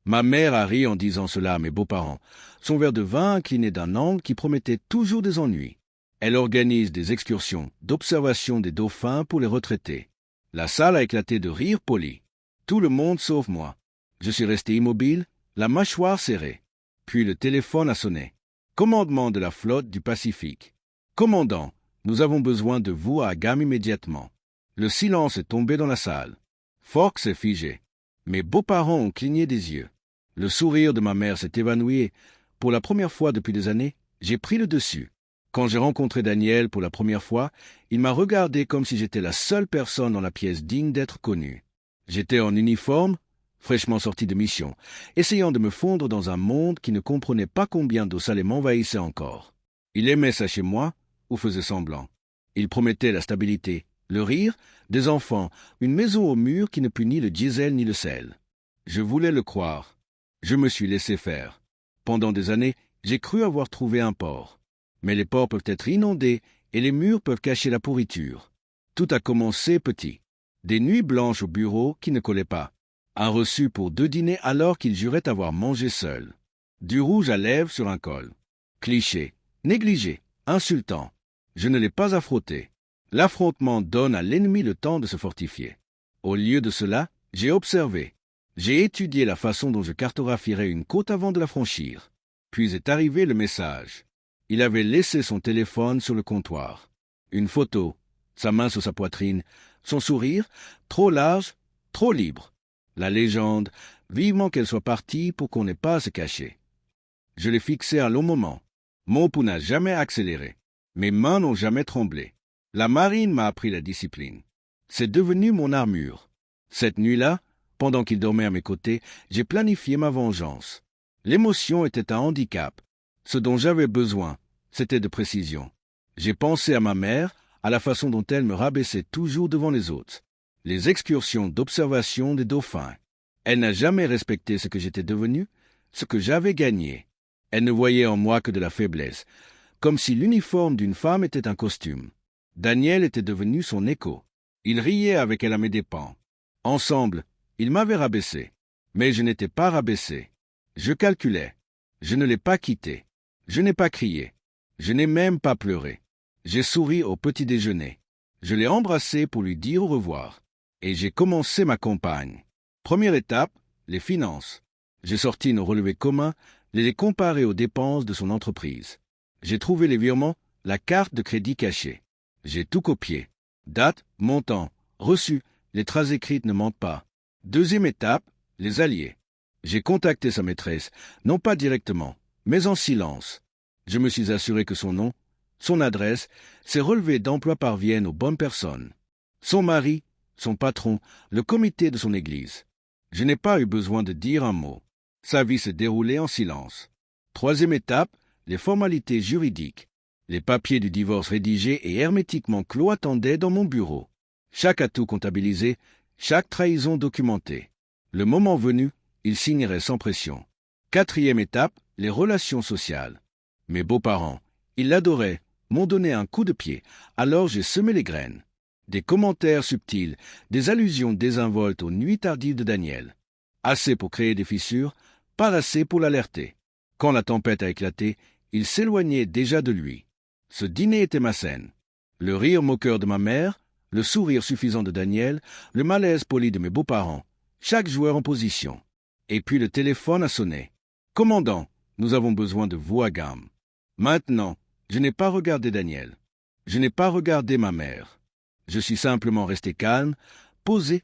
Ma mère a ri en disant cela à mes beaux-parents, son verre de vin incliné d'un angle qui promettait toujours des ennuis. Elle organise des excursions d'observation des dauphins pour les retraités. La salle a éclaté de rire poli. Tout le monde sauf moi. Je suis resté immobile, la mâchoire serrée. Puis le téléphone a sonné. Commandement de la flotte du Pacifique. Commandant, nous avons besoin de vous à Agam immédiatement. Le silence est tombé dans la salle. Fox est figé. Mes beaux-parents ont cligné des yeux. Le sourire de ma mère s'est évanoui et, pour la première fois depuis des années, j'ai pris le dessus. Quand j'ai rencontré Daniel pour la première fois, il m'a regardé comme si j'étais la seule personne dans la pièce digne d'être connue. J'étais en uniforme, fraîchement sorti de mission, essayant de me fondre dans un monde qui ne comprenait pas combien d'eau salée m'envahissait encore. Il aimait ça chez moi, ou faisait semblant. Il promettait la stabilité, le rire, des enfants, une maison au mur qui ne put ni le diesel ni le sel. Je voulais le croire. Je me suis laissé faire. Pendant des années, j'ai cru avoir trouvé un port. Mais les ports peuvent être inondés et les murs peuvent cacher la pourriture. Tout a commencé petit. Des nuits blanches au bureau qui ne collaient pas. Un reçu pour 2 dîners alors qu'il jurait avoir mangé seul. Du rouge à lèvres sur un col. Cliché, négligé, insultant. Je ne l'ai pas affronté. L'affrontement donne à l'ennemi le temps de se fortifier. Au lieu de cela, j'ai observé. J'ai étudié la façon dont je cartographierais une côte avant de la franchir. Puis est arrivé le message. Il avait laissé son téléphone sur le comptoir. Une photo, sa main sur sa poitrine, son sourire, trop large, trop libre. La légende, vivement qu'elle soit partie pour qu'on n'ait pas à se cacher. Je l'ai fixé un long moment. Mon pouls n'a jamais accéléré. Mes mains n'ont jamais tremblé. La marine m'a appris la discipline. C'est devenu mon armure. Cette nuit-là, pendant qu'il dormait à mes côtés, j'ai planifié ma vengeance. L'émotion était un handicap. Ce dont j'avais besoin, c'était de précision. J'ai pensé à ma mère, à la façon dont elle me rabaissait toujours devant les autres. Les excursions d'observation des dauphins. Elle n'a jamais respecté ce que j'étais devenu, ce que j'avais gagné. Elle ne voyait en moi que de la faiblesse, comme si l'uniforme d'une femme était un costume. Daniel était devenu son écho. Il riait avec elle à mes dépens. Ensemble, ils m'avaient rabaissé. Mais je n'étais pas rabaissé. Je calculais. Je ne l'ai pas quitté. Je n'ai pas crié. Je n'ai même pas pleuré. J'ai souri au petit déjeuner. Je l'ai embrassé pour lui dire au revoir. Et j'ai commencé ma campagne. Première étape, les finances. J'ai sorti nos relevés communs, les comparés aux dépenses de son entreprise. J'ai trouvé les virements, la carte de crédit cachée. J'ai tout copié. Date, montant, reçu, les traces écrites ne mentent pas. Deuxième étape, les alliés. J'ai contacté sa maîtresse, non pas directement, mais en silence. Je me suis assuré que son nom, son adresse, ses relevés d'emploi parviennent aux bonnes personnes. Son mari, son patron, le comité de son église. Je n'ai pas eu besoin de dire un mot. Sa vie s'est déroulée en silence. Troisième étape, les formalités juridiques. Les papiers du divorce rédigés et hermétiquement clos attendaient dans mon bureau. Chaque atout comptabilisé, chaque trahison documentée. Le moment venu, il signerait sans pression. Quatrième étape, les relations sociales. Mes beaux-parents, ils l'adoraient, m'ont donné un coup de pied, alors j'ai semé les graines. Des commentaires subtils, des allusions désinvoltes aux nuits tardives de Daniel. Assez pour créer des fissures, pas assez pour l'alerter. Quand la tempête a éclaté, il s'éloignait déjà de lui. Ce dîner était ma scène. Le rire moqueur de ma mère, le sourire suffisant de Daniel, le malaise poli de mes beaux-parents, chaque joueur en position. Et puis le téléphone a sonné. « Commandant, nous avons besoin de vous à Agam. » Maintenant, je n'ai pas regardé Daniel. Je n'ai pas regardé ma mère. Je suis simplement resté calme, posé,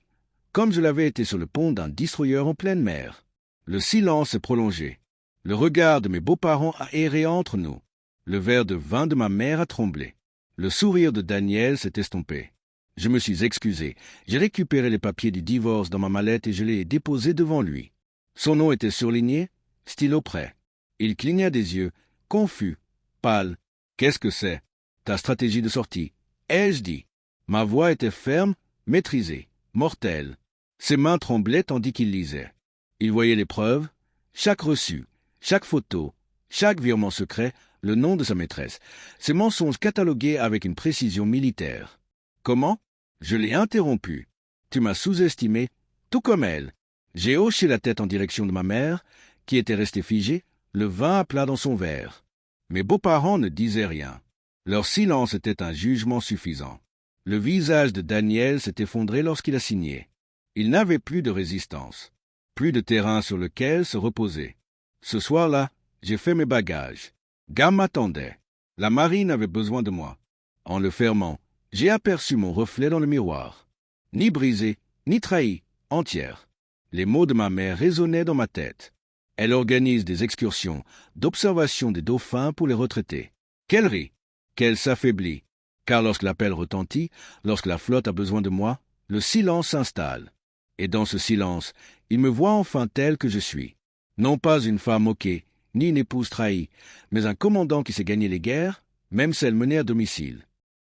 comme je l'avais été sur le pont d'un destroyer en pleine mer. Le silence s'est prolongé. Le regard de mes beaux-parents a erré entre nous. Le verre de vin de ma mère a tremblé. Le sourire de Daniel s'est estompé. Je me suis excusé. J'ai récupéré les papiers du divorce dans ma mallette et je les ai déposés devant lui. Son nom était surligné, stylo prêt. Il cligna des yeux, confus, pâle. « Qu'est-ce que c'est ? Ta stratégie de sortie ?» ai-je dit. Ma voix était ferme, maîtrisée, mortelle. Ses mains tremblaient tandis qu'il lisait. Il voyait les preuves, chaque reçu, chaque photo, chaque virement secret, le nom de sa maîtresse, ses mensonges catalogués avec une précision militaire. Comment ? Je l'ai interrompu. Tu m'as sous-estimé, tout comme elle. J'ai hoché la tête en direction de ma mère, qui était restée figée, le vin à plat dans son verre. Mes beaux-parents ne disaient rien. Leur silence était un jugement suffisant. Le visage de Daniel s'est effondré lorsqu'il a signé. Il n'avait plus de résistance, plus de terrain sur lequel se reposer. Ce soir-là, j'ai fait mes bagages. Gam m'attendait. La marine avait besoin de moi. En le fermant, j'ai aperçu mon reflet dans le miroir. Ni brisé, ni trahi, entière. Les mots de ma mère résonnaient dans ma tête. Elle organise des excursions d'observation des dauphins pour les retraités. Qu'elle rit, qu'elle s'affaiblit, car lorsque l'appel retentit, lorsque la flotte a besoin de moi, le silence s'installe. Et dans ce silence, il me voit enfin tel que je suis. Non pas une femme moquée, ni une épouse trahie, mais un commandant qui sait gagner les guerres, même celles menées à domicile.